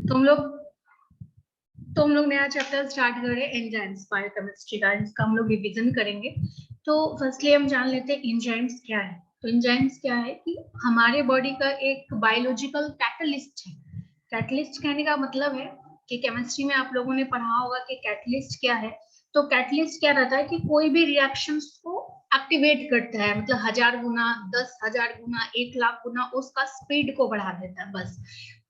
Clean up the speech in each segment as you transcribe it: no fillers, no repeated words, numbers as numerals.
तो हम लोग नया चैप्टर स्टार्ट कर रहे हैं एंजाइम्स बायोकेमिस्ट्री का, इसका हम लोग रिवीजन करेंगे। तो फर्स्टली हम जान लेते हैं एंजाइम्स क्या है। तो एंजाइम्स क्या है कि हमारे बॉडी का एक बायोलॉजिकल कैटलिस्ट है। कैटलिस्ट कहने का मतलब है कि केमिस्ट्री में आप लोगों ने पढ़ा होगा कि कैटलिस्ट क्या है। तो कैटलिस्ट क्या रहता है कि कोई भी रिएक्शंस को एक्टिवेट करता है, मतलब 1000 गुना, 10,000 गुना, 1,00,000 गुना उसका स्पीड को बढ़ा देता है। बस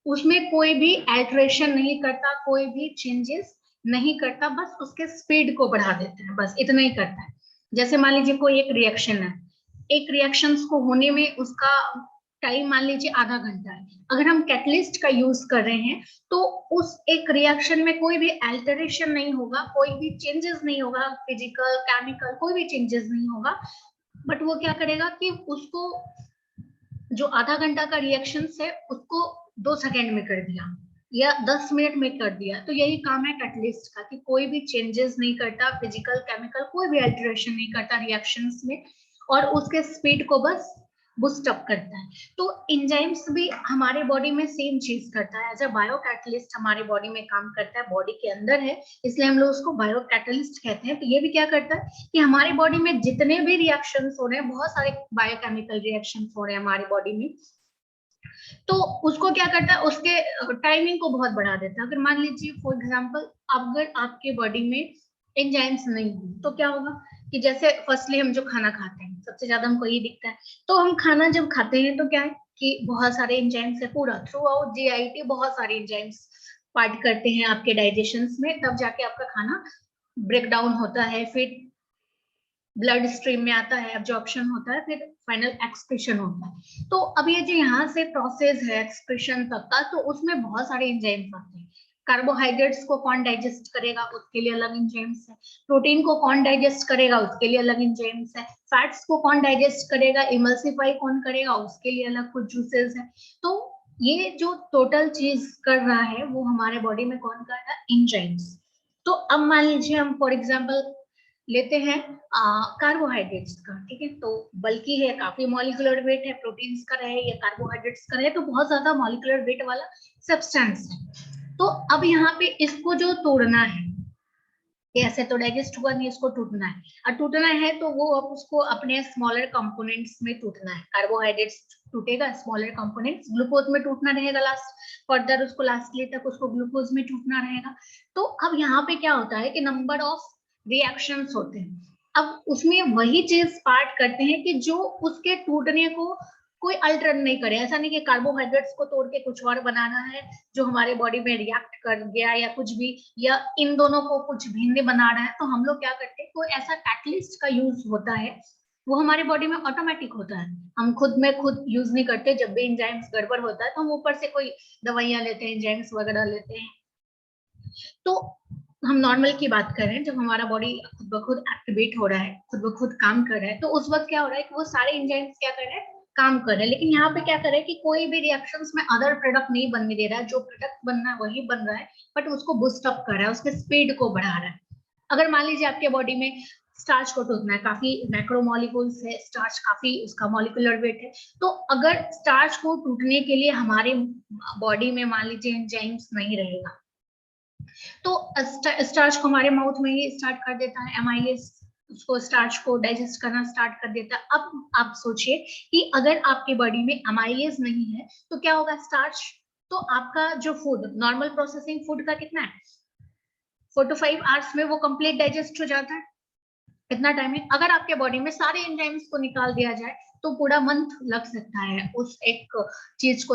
उसमें कोई भी एल्ट्रेशन नहीं करता, कोई भी चेंजेस नहीं करता, बस उसके स्पीड को बढ़ा देते हैं, बस इतना ही करता है। जैसे मान लीजिए कोई एक रिएक्शन है, एक रिएक्शंस को होने में उसका टाइम मान लीजिए आधा घंटा है। अगर हम कैटलिस्ट का यूज कर रहे हैं तो उस एक रिएक्शन में कोई भी एल्टरेशन नहीं होगा, कोई भी चेंजेस नहीं होगा, फिजिकल केमिकल कोई भी चेंजेस नहीं होगा। बट वो क्या करेगा कि उसको जो आधा घंटा का रिएक्शन है उसको 2 सेकेंड में कर दिया या 10 मिनट में कर दिया। तो यही काम है कैटलिस्ट का कि कोई भी चेंजेस नहीं करता, फिजिकल केमिकल कोई भी अल्टरेशन नहीं करता रिएक्शंस में, और उसके स्पीड को बस बूस्ट अप करता है। तो एंजाइम्स भी हमारे बॉडी में सेम चीज करता है। एज अ बायो कैटलिस्ट हमारे बॉडी में काम करता है, बॉडी के अंदर है, इसलिए हम लोग उसको बायो कैटलिस्ट कहते हैं। तो ये भी क्या करता है कि हमारी बॉडी में जितने भी रिएक्शंस हो रहे हैं, बहुत सारे बायोकेमिकल रिएक्शंस हो रहे हैं हमारी बॉडी में, तो उसको क्या करता है, उसके टाइमिंग को बहुत बढ़ा देता है। अगर मान लीजिए फॉर एग्जांपल अगर आपके बॉडी में एंजाइम्स नहीं हो तो क्या होगा कि जैसे फर्स्टली हम जो खाना खाते हैं सबसे ज्यादा हमको ये दिखता है। तो हम खाना जब खाते हैं तो क्या है कि बहुत सारे एंजाइम्स है, पूरा थ्रू आउट जीआईटी बहुत सारे एंजाइम्स पार्ट करते हैं आपके डाइजेशन में, तब जाके आपका खाना ब्रेक डाउन होता है, फिर ब्लड स्ट्रीम में आता है, एब्जॉर्प्शन होता है, फिर फाइनल एक्सक्रीशन होता है। तो अब ये जो यहाँ से प्रोसेस है एक्सक्रीशन तक का, तो उसमें बहुत सारे एंजाइम्स आते हैं। कार्बोहाइड्रेट्स को कौन डाइजेस्ट करेगा, उसके लिए अलग एंजाइम्स है। प्रोटीन को कौन डाइजेस्ट करेगा, उसके लिए अलग एंजाइम्स है। फैट्स को कौन डाइजेस्ट करेगा, इमल्सिफाई कौन करेगा, उसके लिए अलग कुछ जूसेस है। तो ये जो टोटल चीज कर रहा है वो हमारे बॉडी में कौन कर रहा है, एंजाइम्स। तो अब मान लीजिए हम फॉर एग्जाम्पल लेते हैं कार्बोहाइड्रेट्स का, ठीक है। तो बल्कि है, काफी मॉलिक्यूलर वेट है, प्रोटीन्स का रहे या कार्बोहाइड्रेट्स का रहे, तो बहुत ज्यादा मॉलिक्यूलर वेट वाला सब्सटेंस है। तो अब यहाँ पे इसको जो तोड़ना है, ऐसे तो डाइजेस्ट हुआ नहीं, इसको टूटना है। और टूटना है तो वो अब उसको अपने स्मॉलर कंपोनेंट्स में टूटना है। कार्बोहाइड्रेट्स टूटेगा स्मॉलर कंपोनेंट्स, ग्लूकोज में टूटना रहेगा लास्ट, फर्दर उसको लास्टली तक उसको ग्लूकोज में टूटना रहेगा। तो अब यहाँ पे क्या होता है कि नंबर ऑफ रिएक्शंस होते हैं। अब उसमें वही चीज पार्ट करते हैं कि जो उसके टूटने को कोई अल्टर नहीं करे। ऐसा नहीं कि कार्बोहाइड्रेट्स को तोड़ के कुछ और बनाना है जो हमारे बॉडी में रिएक्ट कर गया या कुछ भी, या इन दोनों को कुछ भिन्न बना रहा है। तो हम लोग क्या करते हैं, कोई ऐसा कैटलिस्ट का यूज होता है, वो हमारे बॉडी में ऑटोमेटिक होता है, हम खुद में खुद यूज नहीं करते। जब भी एंजाइम्स गड़बड़ होता है तो हम ऊपर से कोई दवाइयां लेते हैं, एंजाइम्स वगैरह लेते हैं। तो हम नॉर्मल की बात कर रहे हैं, जब हमारा बॉडी खुद ब खुद एक्टिवेट हो रहा है, खुद ब खुद काम कर रहा है, तो उस वक्त क्या हो रहा है कि वो सारे एंजाइम्स क्या कर रहे हैं, काम कर रहे हैं। लेकिन यहाँ पे क्या कर रहे हैं कि कोई भी रिएक्शंस में अदर प्रोडक्ट नहीं बनने दे रहा है, जो प्रोडक्ट बनना है वही बन रहा है, बट उसको बूस्ट अप कर रहा है, उसके स्पीड को बढ़ा रहा है। अगर मान लीजिए आपके बॉडी में स्टार्च को टूटना है, काफी मैक्रोमोलिक्यूल्स है स्टार्च, काफी उसका मॉलिक्यूलर वेट है, तो अगर स्टार्च को टूटने के लिए हमारे बॉडी में मान लीजिए एंजाइम्स नहीं रहेगा, तो स्टार्च को हमारे माउथ में ही स्टार्ट कर देता है एमाइलेज, उसको स्टार्च को डाइजेस्ट करना स्टार्ट कर देता है। अब आप सोचिए कि अगर आपके बॉडी में एमाइलेज नहीं है तो क्या होगा, स्टार्च तो आपका जो फूड, नॉर्मल प्रोसेसिंग फूड का कितना है, 4 to 5 आवर्स में वो कंप्लीट डाइजेस्ट हो जाता है, इतना टाइम है। अगर आपके बॉडी में सारे एंजाइम्स को निकाल दिया जाए तो पूरा मंथ लग सकता है उस एक चीज को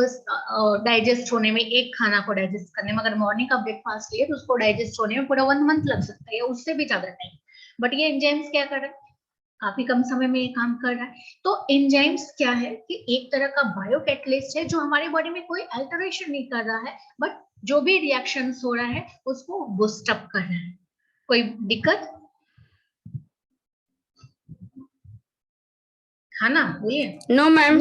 डाइजेस्ट होने में, एक खाना को डाइजेस्ट करने में। अगर मॉर्निंग का ब्रेकफास्ट लिए तो उसको डाइजेस्ट होने में पूरा 1 मंथ लग सकता है या उससे भी ज्यादा टाइम। बट ये एंजाइम्स क्या कर रहे हैं, काफी कम समय में ये काम कर रहा है। तो एंजाइम्स क्या है कि एक तरह का बायो कैटलिस्ट है जो हमारे बॉडी में कोई अल्टरेशन नहीं कर रहा है, बट जो भी रिएक्शन हो रहा है उसको बूस्ट अप कर रहा है। कोई दिक्कत, खाना बोलिए। No ma'am.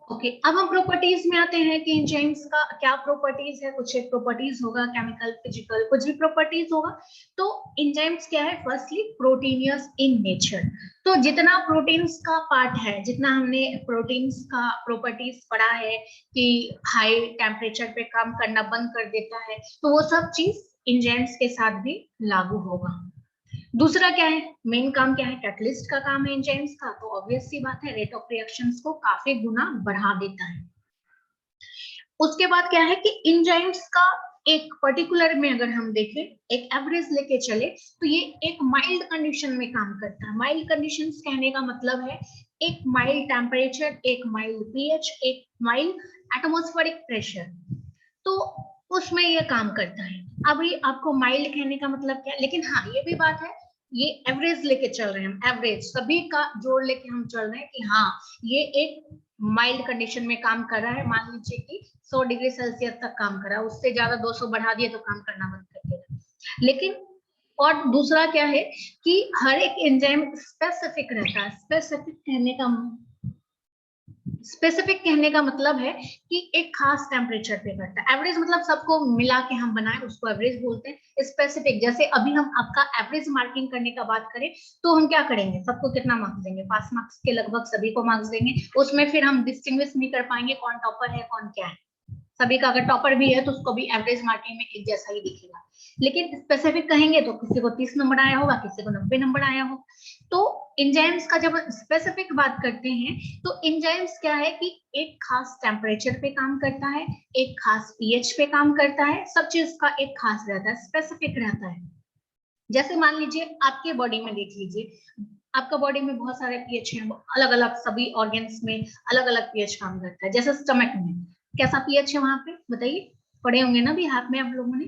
ओके अब हम प्रॉपर्टीज में आते हैं कि एंजाइम्स का क्या प्रॉपर्टीज है। कुछ एक प्रॉपर्टीज होगा, केमिकल, फिजिकल, कुछ भी प्रॉपर्टीज होगा। तो एंजाइम्स क्या है? Firstly proteinaceous in nature. तो जितना प्रोटीन्स का पार्ट है, जितना हमने प्रोटीन्स का प्रॉपर्टीज पढ़ा है कि हाई टेम्परेचर पे काम करना बंद कर देता है, तो वो सब चीज एंजाइम्स के साथ भी लागू होगा। दूसरा क्या है? मेन काम क्या है? कैटलिस्ट का काम है एंजाइम्स का, तो ऑब्वियस सी बात है रेट ऑफ रिएक्शंस को काफी गुना बढ़ा देता है। उसके बाद क्या है कि एंजाइम्स का एक पर्टिकुलर में अगर हम देखें, एक एवरेज लेके चले, तो ये एक माइल्ड कंडीशन में काम करता है। माइल्ड कंडीशंस कहने का मतलब है एक माइल्ड टेम्परेचर, एक माइल्ड पीएच, एक माइल्ड एटमॉस्फेरिक प्रेशर, तो उसमें ये काम करता है। अभी आपको माइल्ड कहने का मतलब क्या है, लेकिन हाँ ये भी बात है, ये एवरेज लेके चल रहे हैं हम, एवरेज सभी का जोड़ लेके हम चल रहे हैं कि हाँ ये एक माइल्ड कंडीशन में काम कर रहा है। मान लीजिए कि 100 डिग्री सेल्सियस तक काम कर रहा है, उससे ज्यादा 200 बढ़ा दिए तो काम करना बंद कर देगा। लेकिन और दूसरा क्या है कि हर एक एंजाइम स्पेसिफिक रहता है। स्पेसिफिक कहने का मतलब है कि एक खास टेम्परेचर पे करता है। एवरेज मतलब सबको मिला के हम बनाए उसको एवरेज बोलते हैं। स्पेसिफिक जैसे अभी हम आपका एवरेज मार्किंग करने का बात करें तो हम क्या करेंगे? सबको कितना मार्क्स देंगे? 5 मार्क्स के लगभग सभी को मार्क्स देंगे। उसमें फिर हम डिस्टिंग्विश नहीं कर पाएंगे कौन टॉपर है कौन क्या है। सभी का अगर टॉपर भी है तो उसको भी एवरेज मार्किंग में एक जैसा ही दिखेगा। लेकिन स्पेसिफिक कहेंगे तो किसी को 30 नंबर आया होगा, किसी को 90 नंबर आया होगा। तो एंजाइम्स का जब स्पेसिफिक बात करते हैं तो एंजाइम्स क्या है कि एक खास टेम्परेचर पे काम करता है, एक खास पीएच पे काम करता है, सब चीज का एक खास रहता है, स्पेसिफिक रहता है। जैसे मान लीजिए आपके बॉडी में देख लीजिए, आपका बॉडी में बहुत सारे पीएच हैं, अलग अलग सभी ऑर्गन्स में अलग अलग पीएच काम करता है। जैसे स्टमक में कैसा पीएच है वहां पे बताइए? पढ़े होंगे ना भी हाथ में आप लोगों ने?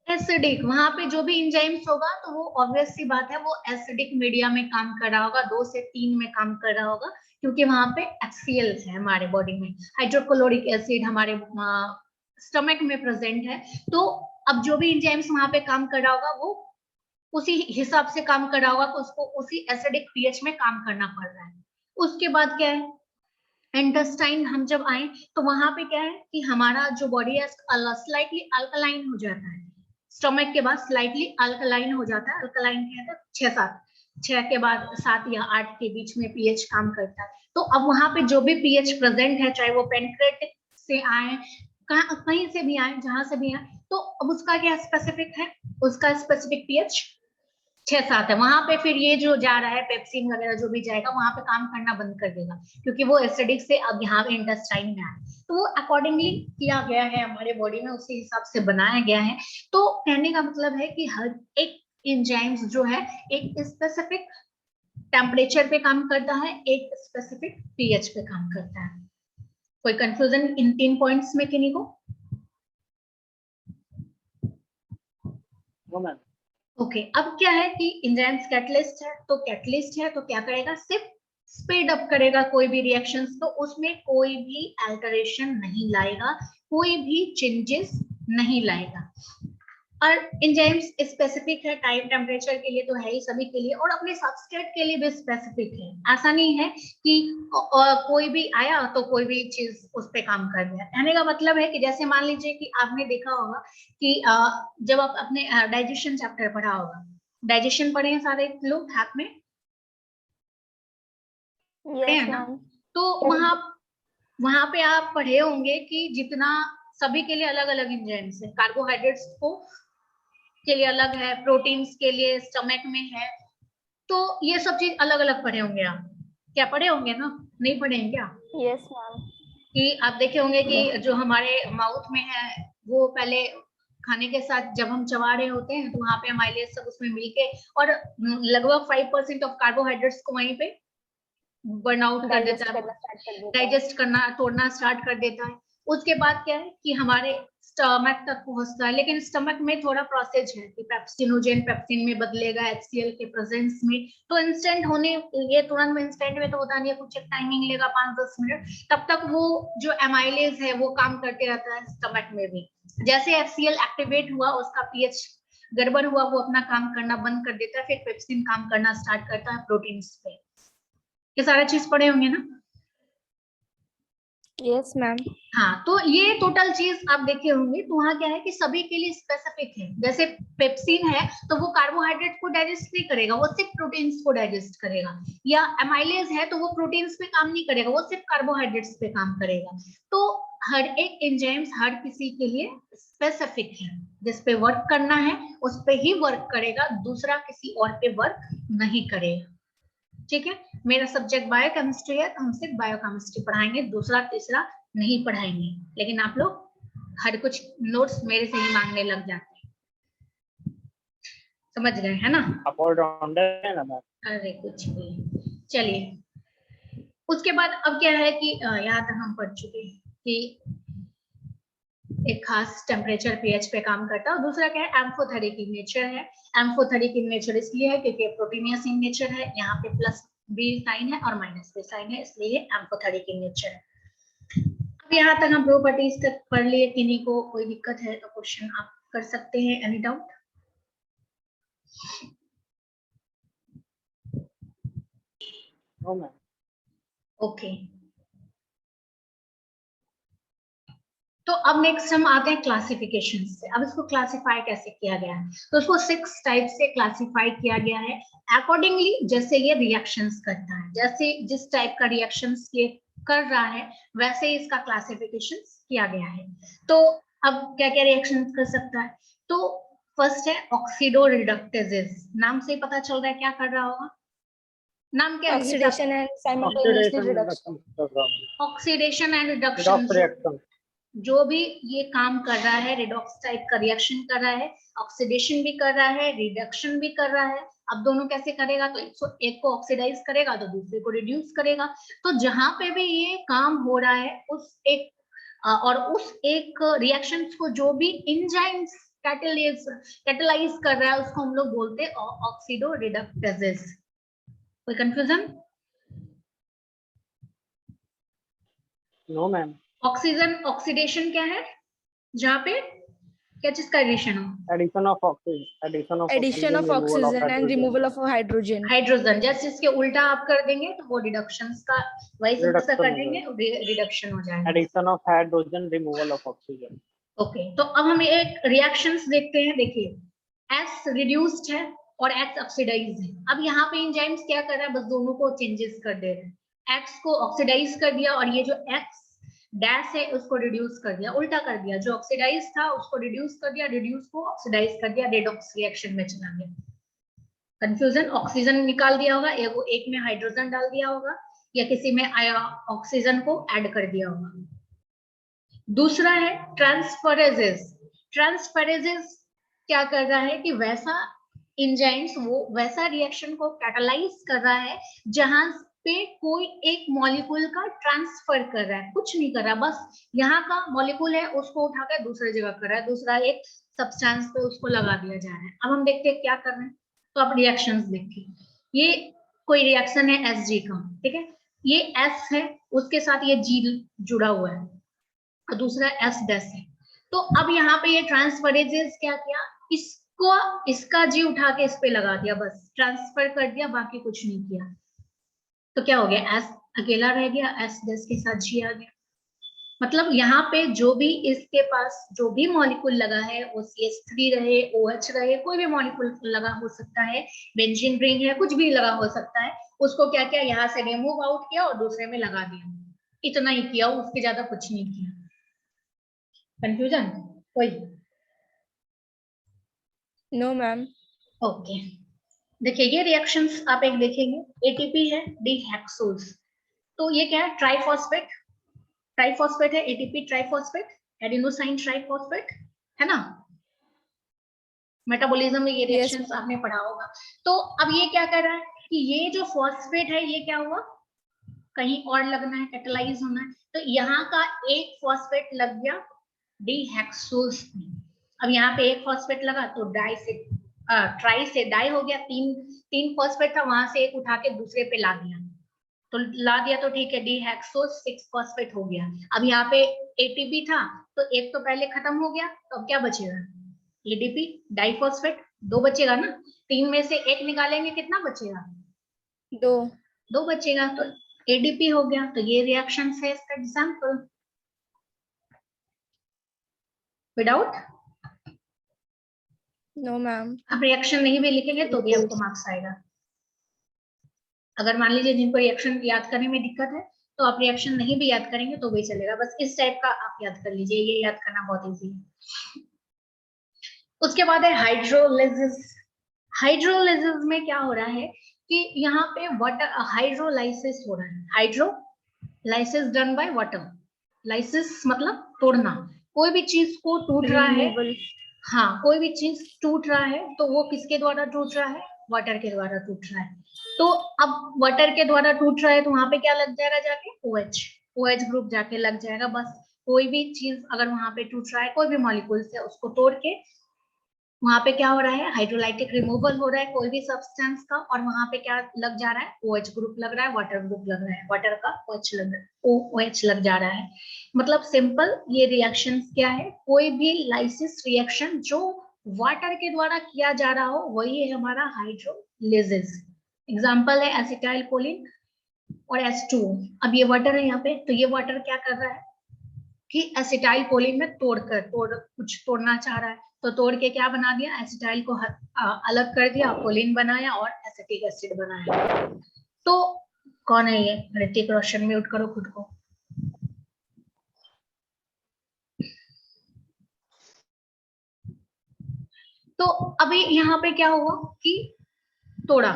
एसिडिक। वहां पे जो भी एंजाइम्स होगा तो वो ऑब्वियस सी बात है वो एसिडिक मीडिया में काम कर रहा होगा, 2 से 3 में काम कर रहा होगा, क्योंकि वहां पे HCl है हमारे बॉडी में, हाइड्रोक्लोरिक एसिड हमारे स्टमक में प्रेजेंट है। तो अब जो भी एंजाइम्स वहां पे काम कर रहा होगा वो उसी हिसाब से काम कर रहा होगा, तो उसको उसी एसिडिक पीएच में काम करना पड़ रहा है। उसके बाद क्या है? इंटेस्टाइन हम जब आए तो वहां पे क्या है कि हमारा जो बॉडी है स्लाइटली अल्कलाइन हो जाता है। स्टमक के बाद स्लाइटली अल्कलाइन हो जाता है। अल्कलाइन कहते हैं 6-7, 6 के बाद 7 या 8 के बीच में पीएच काम करता है। तो अब वहां पे जो भी पीएच प्रेजेंट है, चाहे वो पेनक्रेटिक से आए, कहीं से भी आए, जहां से भी आए, तो अब उसका क्या स्पेसिफिक है? उसका स्पेसिफिक पीएच 6-7 है। वहां पे फिर ये जो जा रहा है पेप्सिन वगैरह जो भी जाएगा वहां पे काम करना बंद कर देगा, क्योंकि वो एसिडिक से अब यहाँ पे इंटेस्टाइन में आए। तो वो अकॉर्डिंगली किया गया है हमारे बॉडी में, उसी हिसाब से बनाया गया है। तो कहने का मतलब है कि हर एक एंजाइम्स जो है एक स्पेसिफिक टेम्परेचर पे काम करता है, एक स्पेसिफिक पीएच पे काम करता है। कोई कंफ्यूजन इन 3 पॉइंट्स में किन्हीं को? ओके अब क्या है कि एंजाइम्स कैटलिस्ट है, तो कैटलिस्ट है तो क्या करेगा? सिर्फ स्पीड अप करेगा कोई भी रिएक्शंस, तो उसमें कोई भी अल्टरेशन नहीं लाएगा, कोई भी चेंजेस नहीं लाएगा। और एंजाइम्स स्पेसिफिक है, टाइम टेम्परेचर के लिए तो है ही सभी के लिए, और अपने सबस्ट्रेट के लिए भी स्पेसिफिक है। ऐसा नहीं है कि कोई भी आया तो कोई भी चीज उस पर काम कर गया। कहने का मतलब है कि जैसे मान लीजिए कि आपने देखा होगा कि जब आप अपने डाइजेशन चैप्टर पढ़ा होगा, डाइजेशन पढ़े हैं सारे लोग हाथ में? पढ़े हैं ना? तो वहां पे आप पढ़े होंगे कि जितना सभी के लिए अलग अलग एंजाइम्स है, कार्बोहाइड्रेट्स को के लिए अलग है, प्रोटीन्स के लिए स्टमक में है, तो ये सब चीज अलग अलग पढ़े होंगे आप। क्या पढ़े होंगे ना? नहीं पढ़े हैं क्या? Yes ma'am. कि आप देखे होंगे कि जो हमारे माउथ में है वो पहले खाने के साथ जब हम चबा रहे होते हैं तो वहां पे माइलेज सब उसमें मिलके और लगभग 5% ऑफ कार्बोहाइड्रेट्स को वहीं पे बर्न आउट कर देता है, डाइजेस्ट करना, तोड़ना स्टार्ट कर देता है। उसके बाद क्या है कि हमारे स्टमक तक पहुंचता है, लेकिन स्टमक में थोड़ा प्रोसेस है कि पेप्सिनोजेन पेप्सिन में बदलेगा HCl के प्रेजेंस में, तो इंस्टेंट होने ये तुरंत में इंस्टेंट में तो होता नहीं है, कुछ एक टाइमिंग लेगा 5-10 मिनट, तब तक वो जो एमाइलेज है वो काम करते रहता है स्टमक में भी। जैसे HCl एक्टिवेट हुआ, उसका पीएच गड़बड़ हुआ, वो अपना काम करना बंद कर देता है, फिर पेप्सिन काम करना स्टार्ट करता है प्रोटीन्स पे। ये सारा चीज पढ़े होंगे ना? Yes ma'am. हाँ, तो ये टोटल चीज आप देखे होंगे, तो वहाँ क्या है कि सभी के लिए स्पेसिफिक है। जैसे पेप्सिन है तो वो कार्बोहाइड्रेट को डाइजेस्ट नहीं करेगा, वो सिर्फ प्रोटीन्स को डाइजेस्ट करेगा। या एमाइलेज है तो वो प्रोटीन्स पे काम नहीं करेगा, वो सिर्फ कार्बोहाइड्रेट्स पे काम करेगा। तो हर एक एंजाइम्स हर किसी के लिए स्पेसिफिक है, जिस पे वर्क करना है उस पे ही वर्क करेगा, दूसरा किसी और पे वर्क नहीं करेगा। ठीक है, मेरा सब्जेक्ट बायोकेमिस्ट्री है तो हम सिर्फ बायोकेमिस्ट्री पढ़ाएंगे, दूसरा तीसरा नहीं पढ़ाएंगे। लेकिन आप लोग हर कुछ नोट्स मेरे से ही मांगने लग जाते हैं, समझ गए है ना? आप ऑलराउंडर है ना मैम? अरे कुछ भी। चलिए, उसके बाद अब क्या है कि यहाँ तक हम पढ़ चुके हैं कि एक खास टेम्परेचर पीएच पे काम करता है, और दूसरा क्या है, एम्फोथेरिक इन नेचर है। एम्फोथेरिक इन नेचर इसलिए है क्योंकि प्रोटीनियस इन नेचर है, यहाँ पे प्लस बी साइन है और माइनस बी साइन है, इसलिए एम्फोथेरिक इन नेचर है। अब यहाँ तक हम प्रॉपर्टीज तक पढ़ लिए, किन्हीं को कोई दिक्कत है तो क्वेश्चन आप कर सकते हैं, any doubt? No ma'am. Okay, तो अब नेक्स्ट हम आते हैं क्लासिफिकेशन से। अब इसको क्लासिफाई कैसे किया गया है, तो उसको 6 टाइप से क्लासिफाई किया गया है अकॉर्डिंगली जैसे ये रिएक्शंस करता है, जैसे जिस टाइप का रिएक्शंस ये कर रहा है वैसे ही इसका क्लासिफिकेशन किया गया है। तो अब क्या क्या रिएक्शन कर सकता है, तो फर्स्ट है ऑक्सीडो रिडक्टेजेस। नाम से ही पता चल रहा है क्या कर रहा होगा, नाम क्या है? Oxidation and simultaneously reduction. Oxidation and reduction, reaction जो भी ये काम कर रहा है, रिडॉक्स टाइप का रिएक्शन कर रहा है, ऑक्सीडेशन भी कर रहा है, रिडक्शन भी कर रहा है। अब दोनों कैसे करेगा, तो एक को ऑक्सीडाइज करेगा तो दूसरे को रिड्यूस करेगा। तो जहां पे भी ये काम हो रहा है उस एक रिएक्शंस को जो भी एंजाइम्स कैटेलाइज कर रहा है उसको हम लोग बोलते हैं ऑक्सीडो रिडक्टेजेस। कोई confusion? No ma'am. Oxygen oxidation क्या है, जहाँ पे क्या चीज का एडिशन हो? Addition of oxygen and removal of hydrogen. Hydrogen, जैसे इसके उल्टा आप कर देंगे तो वो रिडक्शंस का वाइस वर्सा कर देंगे, रिडक्शन हो जाएगा। Addition of hydrogen, removal of oxygen. Okay, तो अब हम एक रिएक्शंस देखते हैं। देखिए, एस रिड्यूस्ड है और एक्स ऑक्सीडाइज्ड है। अब यहाँ पे एंजाइम्स क्या कर रहा है, बस दोनों को चेंजेस कर दे रहे हैं। एक्स को ऑक्सीडाइज कर दिया और ये जो एक्स डैश है उसको रिड्यूस कर दिया, उल्टा कर दिया। जो ऑक्सीडाइज था उसको रिड्यूस कर दिया, रिड्यूस को ऑक्सीडाइज कर दिया, रेडॉक्स रिएक्शन में चला गया। कंफ्यूजन, ऑक्सीजन निकाल दिया होगा, एक में हाइड्रोजन डाल दिया होगा, या किसी में ऑक्सीजन को ऐड कर दिया होगा। दूसरा है ट्रांसफरेजेस। ट्रांसफरेजेस क्या कर रहा है कि वैसा एंजाइम्स वो वैसा रिएक्शन को कैटालाइज कर रहा है जहां पे कोई एक मॉलिक्यूल का ट्रांसफर कर रहा है, कुछ नहीं कर रहा, बस यहाँ का मॉलिक्यूल है उसको उठाकर दूसरी जगह कर रहा है, दूसरा एक सब्सटेंस पे उसको लगा दिया जा रहा है। अब हम देखते हैं क्या कर रहे हैं, तो आप रिएक्शंस देखिए। ये कोई रिएक्शन है Hg का, ठीक है, ये S है, उसके साथ ये G जुड़ा हुआ है और दूसरा S डैश है। तो अब यहाँ पे ये ट्रांसफरेजेस क्या किया, इसको इसका G उठा के इस पे लगा दिया, बस ट्रांसफर कर दिया, बाकी कुछ नहीं किया। तो क्या हो गया, S अकेला रह गया, S डैश के साथ G आ गया। मतलब यहाँ पे जो भी इसके पास जो भी मॉलिक्यूल लगा है वो CH3 रहे, OH रहे, कोई भी मॉलिक्यूल लगा हो सकता है, बेंजीन रिंग है, कुछ भी लगा हो सकता है, उसको क्या किया, यहाँ से रिमूव आउट किया और दूसरे में लगा दिया। इतना ही किया, उसके ज्यादा कुछ नहीं किया। कंफ्यूजन कोई? No ma'am. ओके, देखिए ये रिएक्शंस आप एक देखेंगे, एटीपी है डीहेक्सोज, तो ये क्या है, ट्राइफॉस्फेट, ट्राइफॉस्फेट है, एटीपी ट्राइफॉस्फेट, एडिनोसाइन ट्राइफॉस्फेट, है ना? मेटाबॉलिज्म में ये रिएक्शंस आपने पढ़ा होगा। तो अब ये क्या कर रहा है कि ये जो फॉस्फेट है ये क्या हुआ, कहीं और लगना है, कैटेलाइज होना है, तो यहाँ का एक फॉस्फेट लग गया डीहेक्सोज में। अब यहाँ पे एक फॉस्फेट लगा तो ट्राई से डाई हो गया, तीन फॉस्फेट था, वहां से एक उठा के दूसरे पे ला दिया, तो ला दिया तो ठीक है, डीहेक्सोज 6 फॉस्फेट हो गया। अब यहाँ पे एटीपी था तो एक तो पहले खत्म हो गया, तो अब क्या बचेगा, एडीपी डाइफॉस्फेट, 2 बचेगा ना, 3 में से 1 निकालेंगे, कितना बचेगा, 2 2 बचेगा। तो ADP हो गया, तो ये रिएक्शन है इसका एग्जाम्पल। Without No, ma'am. आप रिएक्शन नहीं भी लिखेंगे तो भी आपको मार्क्स आएगा। अगर मान लीजिए जिनको रिएक्शन याद करने में दिक्कत है तो आप रिएक्शन नहीं भी याद करेंगे तो भी चलेगा, बस इस टाइप का आप याद कर लीजिए, ये याद करना बहुत इजी है। उसके बाद है हाइड्रोलिसिस। हाइड्रोलिसिस में क्या हो रहा है कि यहाँ पे वाटर हाइड्रोलाइसिस हो रहा है। Hydrolysis done by water. Lysis मतलब तोड़ना, कोई भी चीज को टूट रहा है। Removal. हाँ, कोई भी चीज टूट रहा है तो वो किसके द्वारा टूट रहा है? वाटर के द्वारा टूट रहा है। तो अब वाटर के द्वारा टूट रहा है तो वहां पे क्या लग जाएगा? जाके OH, OH ग्रुप जाके लग जाएगा। बस कोई भी चीज अगर वहां पे टूट रहा है, कोई भी मॉलिक्यूल से उसको तोड़ के वहां पे क्या हो रहा है? हाइड्रोलाइटिक रिमूवल हो रहा है कोई भी सब्सटेंस का, और वहां पे क्या लग जा रहा है? OH ग्रुप लग रहा है, वाटर ग्रुप लग रहा है, वाटर का OH लग जा रहा है। मतलब सिंपल ये रिएक्शंस क्या है? कोई भी लाइसिस रिएक्शन जो वाटर के द्वारा किया जा रहा हो वही है हमारा हाइड्रोलिसिस। एग्जाम्पल है एसिटाइल कोलिन और H2। अब ये वाटर है यहाँ पे, तो ये वाटर क्या कर रहा है कि एसिटाइल कोलिन में कुछ तोड़ना चाह रहा है, तो तोड़ के क्या बना दिया? एसिटाइल को अलग कर दिया, कोलिन बनाया और एसिटिक एसिड बनाया। तो कौन है ये? ऋतिक रोशन, म्यूट करो खुद को। तो अभी यहाँ पे क्या हुआ कि तोड़ा,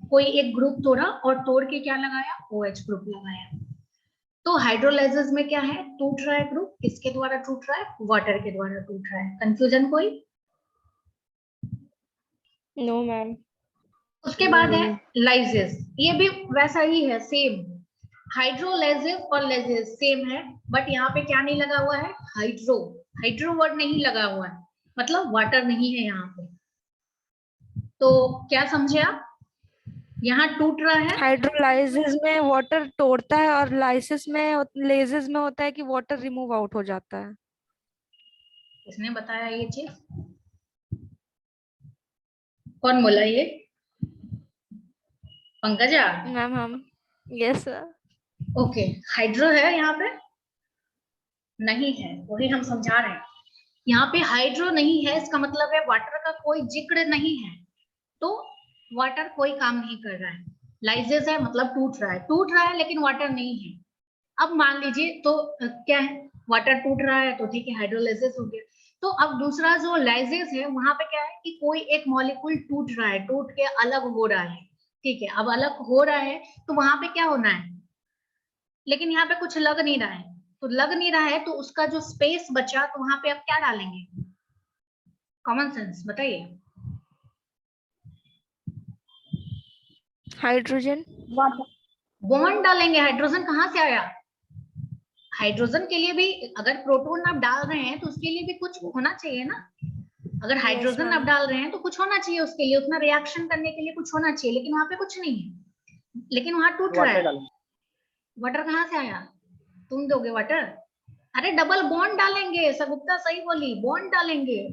कोई एक ग्रुप तोड़ा और तोड़ के क्या लगाया? OH ग्रुप लगाया। तो हाइड्रोलाइसिस में क्या है? टूट रहा है ग्रुप, किसके द्वारा टूट रहा है? वाटर के द्वारा टूट रहा है। कंफ्यूजन कोई? No, ma'am. उसके बाद है लाइसिस। ये भी वैसा ही है, सेम। हाइड्रोलाइसिस और लाइसिस सेम है, बट यहाँ पे क्या नहीं लगा हुआ है? हाइड्रो। हाइड्रो वर्ड नहीं लगा हुआ है, मतलब वाटर नहीं है यहाँ पे। तो क्या समझे आप? यहाँ टूट रहा है। हाइड्रोलाइसिस में वाटर तोड़ता है और लाइसिस में लेसिस में होता है कि वाटर रिमूव आउट हो जाता है। किसने बताया ये चीज? कौन बोला ये? पंकजा? मैम हम यस सर। ओके, हाइड्रो है यहाँ पे? नहीं है, वही हम समझा रहे हैं। यहाँ पे हाइड्रो नहीं है, इसका मतलब है वाटर का कोई जिक्र नहीं है, तो वाटर कोई काम नहीं कर रहा है। लाइसिस है मतलब टूट रहा है लेकिन वाटर नहीं है। अब मान लीजिए तो क्या है? वाटर टूट रहा है तो ठीक है, हाइड्रोलाइसिस हो गया। तो अब दूसरा जो लाइसिस है वहां पे क्या है कि कोई एक मॉलिक्यूल टूट रहा है, टूट के अलग हो रहा है। ठीक है, अब अलग हो रहा है तो वहां पे क्या होना है? लेकिन यहाँ पे कुछ लग नहीं रहा है, तो लग नहीं रहा है तो उसका जो स्पेस बचा तो वहां पे आप क्या डालेंगे? कॉमन सेंस बताइए। हाइड्रोजन। बॉन्ड डालेंगे। हाइड्रोजन कहाँ से आया? हाइड्रोजन के लिए भी अगर प्रोटॉन आप डाल रहे हैं तो उसके लिए भी कुछ होना चाहिए ना। अगर यस हाइड्रोजन आप मैम। डाल रहे हैं तो कुछ होना चाहिए उसके लिए, उतना रिएक्शन करने के लिए कुछ होना चाहिए, लेकिन वहां पे कुछ नहीं है, लेकिन वहां टूट रहा वाटर है। डालेंगे। वाटर कहाँ से आया? तुम दोगे वाटर? अरे डबल बॉन्ड डालेंगे, सगुप्ता सही बोली, बॉन्ड डालेंगे।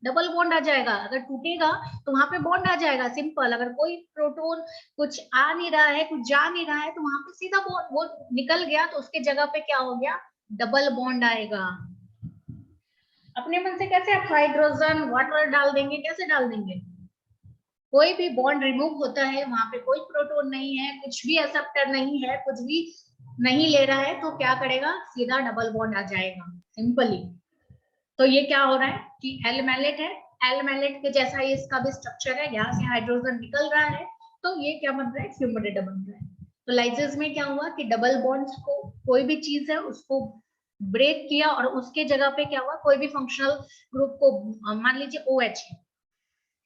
डबल बॉन्ड आ जाएगा, अगर टूटेगा तो वहां पे बॉन्ड आ जाएगा। सिंपल, अगर कोई प्रोटोन कुछ आ नहीं रहा है, कुछ जा नहीं रहा है, तो वहां पे सीधा बॉन्ड वो निकल गया, तो उसके जगह पे क्या हो गया? डबल बॉन्ड आएगा। अपने मन से कैसे आप हाइड्रोजन वाटर डाल देंगे? कैसे डाल देंगे? कोई भी बॉन्ड रिमूव होता है, वहां पे कोई प्रोटोन नहीं है, कुछ भी एक्सेप्टर नहीं है, कुछ भी नहीं ले रहा है, तो क्या करेगा? सीधा डबल बॉन्ड आ जाएगा, सिंपली। तो ये क्या हो रहा है कि एल मैलेट है, एल मैलेट के जैसा ही इसका भी स्ट्रक्चर है, यहाँ से हाइड्रोजन निकल रहा है, तो ये क्या बन रहा है? फ्यूमेरेटा बन रहा है। तो लाइसिस में क्या हुआ कि डबल बॉन्ड्स को, कोई भी चीज है उसको ब्रेक किया और उसके जगह पे क्या हुआ? कोई भी फंक्शनल ग्रुप को, मान लीजिए OH है,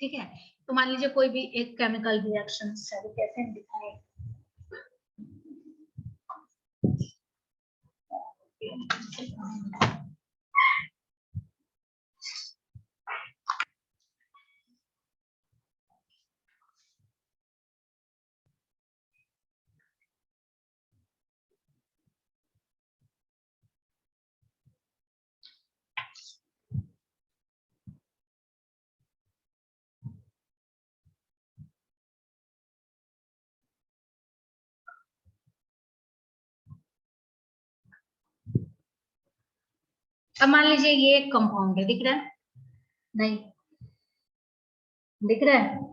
ठीक है, तो मान लीजिए कोई भी एक केमिकल रिएक्शन है, कैसे दिखाए? अब मान लीजिए ये एक कंपाउंड है, दिख रहा है? नहीं दिख रहा है?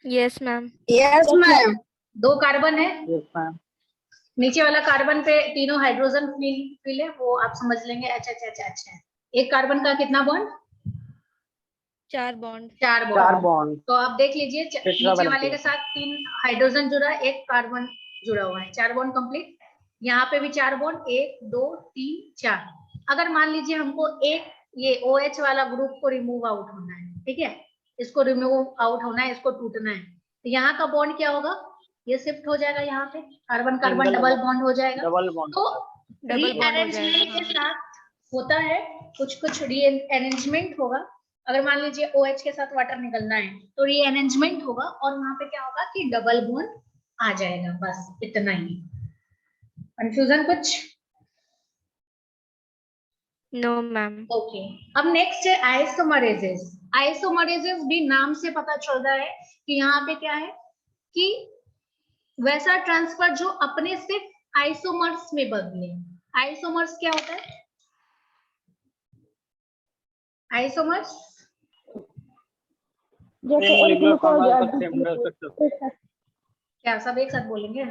Yes ma'am. Yes ma'am. 2 carbon है, यस मैम। नीचे वाला कार्बन पे तीनों हाइड्रोजन फिल है, वो आप समझ लेंगे एच एच एच एच है। एक कार्बन का कितना बॉन्ड? 4 बॉन्ड। 4 4 बॉन्ड। बॉन्ड। तो आप देख लीजिए नीचे वाले के साथ 3 हाइड्रोजन जुड़ा है, 1 कार्बन जुड़ा हुआ है, 4 बॉन्ड कंप्लीट। यहाँ पे भी 4 बॉन्ड, 1 2 3 4। अगर मान लीजिए हमको एक ये OH वाला ग्रुप को रिमूव आउट होना है, ठीक है, इसको रिमूव आउट होना है, इसको टूटना है, तो यहाँ का बॉन्ड क्या होगा? ये शिफ्ट हो जाएगा, यहाँ पे कार्बन कार्बन डबल बॉन्ड हो जाएगा। Double bond. तो डबल बॉन्ड हो जाएगा, रीअरेंजमेंट के हाँ। साथ होता है, कुछ रीअरेंजमेंट होगा। अगर मान लीजिए OH के साथ वाटर निकलना है तो रीअरेंजमेंट होगा, और वहां पे क्या होगा कि डबल बॉन्ड आ जाएगा, बस इतना ही। कंफ्यूजन कुछ? No ma'am. ओके। अब नेक्स्ट है आइसोमरेजेस। आइसोमरेजेस भी नाम से पता चल रहा है कि यहाँ पे क्या है कि वैसा ट्रांसफर जो अपने सिर्फ आइसोमर्स में बदले। आइसोमर्स क्या होता है? आइसोमर्स जैसे एक ग्लूकोज क्या सब एक साथ बोलेंगे?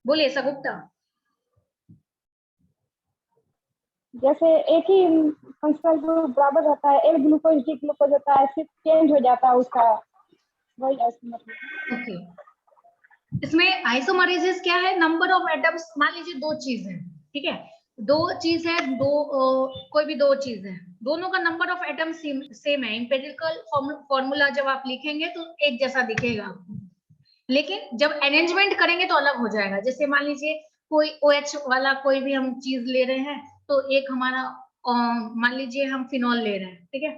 बोलिए सगुप्ता। जैसे एक ही फंक्शनल ग्रुप बराबर रहता है, एक ग्लूकोज डी ग्लूकोज होता है, सिर्फ चेंज हो जाता है उसका, वही आइसोमर। ओके। इसमें आइसोमरेजेस क्या है? नंबर ऑफ एटम्स, मान लीजिए 2 चीज है, ठीक है, 2 चीज है, कोई भी 2 चीज है, दोनों का नंबर ऑफ एटम सेम है। एम्पिरिकल फॉर्मूला जब आप लिखेंगे तो एक जैसा दिखेगा आपको, लेकिन जब अरेंजमेंट करेंगे तो अलग हो जाएगा। जैसे मान लीजिए कोई OH वाला कोई भी हम चीज ले रहे हैं, तो एक हमारा मान लीजिए हम फिनॉल ले रहे हैं, ठीक है,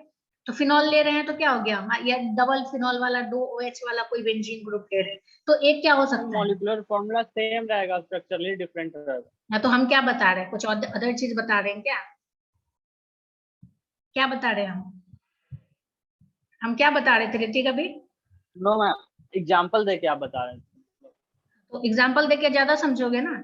तो फिनॉल ले रहे हैं तो क्या हो गया, या डबल फिनॉल वाला 2 OH वाला कोई बेंजीन ग्रुप ले रहे हैं, तो एक क्या हो सकता है? मॉलिक्यूलर फॉर्मूला सेम रहेगा, स्ट्रक्चरली डिफरेंट रहेगा। तो हम क्या बता रहे हैं? कुछ अदर चीज बता रहे हैं क्या? क्या बता रहे हैं हम क्या बता रहे थे ऋतिक अभी? नो मैम, एग्जांपल देके आप बता रहे हैं। तो एग्जाम्पल देके ज्यादा समझोगे ना,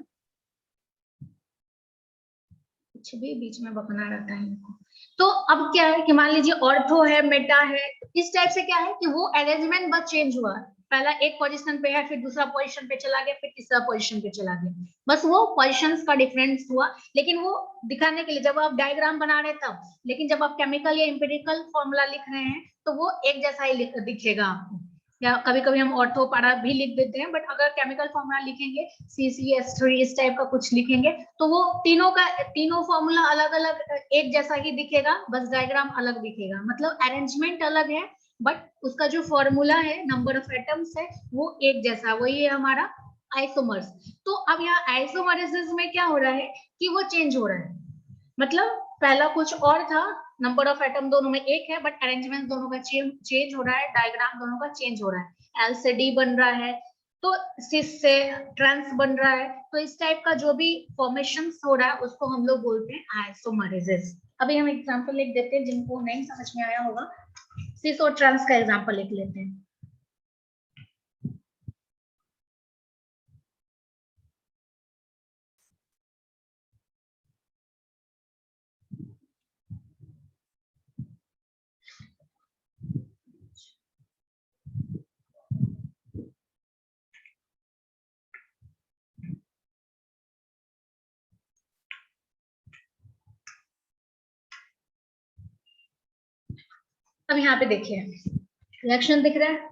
कुछ भी बीच में बकना रहता है इनको। तो अब क्या है कि मान लीजिए ऑर्थो है, मेटा है, इस टाइप से क्या है कि वो अरेंजमेंट बस चेंज हुआ, पहला एक पोजीशन पे है, फिर दूसरा पोजीशन पे चला गया, फिर तीसरा पोजीशन पे चला गया, बस वो पोजीशंस का डिफरेंस हुआ। लेकिन वो दिखाने के लिए जब आप डायग्राम बना रहे तब, लेकिन जब आप केमिकल या एम्पिरिकल फॉर्मूला लिख रहे हैं तो वो एक जैसा ही दिखेगा आपको। या कभी कभी हम ऑर्थो पैरा भी लिख देते हैं, बट अगर केमिकल फॉर्मूला लिखेंगे CCS3 इस टाइप का कुछ लिखेंगे तो वो तीनों फॉर्मूला अलग अलग एक जैसा ही दिखेगा, बस डायग्राम अलग दिखेगा, मतलब अरेंजमेंट अलग है, बट उसका जो फॉर्मूला है, नंबर ऑफ एटम्स है, वो एक जैसा, वही है हमारा आइसोमर्स। तो अब यहाँ आइसोमरेसिस में क्या हो रहा है कि वो चेंज हो रहा है, मतलब पहला कुछ और था, नंबर ऑफ एटम दोनों में एक है, बट अरेंजमेंट दोनों का चेंज हो रहा है, डायग्राम दोनों का चेंज हो रहा है, एल से डी बन रहा है, तो सिस से ट्रांस बन रहा है, तो इस टाइप का जो भी फॉर्मेशन हो रहा है उसको हम लोग बोलते हैं आइसोमरेसिस। अभी हम एग्जांपल लिख देते हैं, जिनको नहीं समझ में आया होगा, सिस और ट्रांस का एग्जांपल लिख लेते हैं। अब यहाँ पे देखिए रिएक्शन दिख रहा है,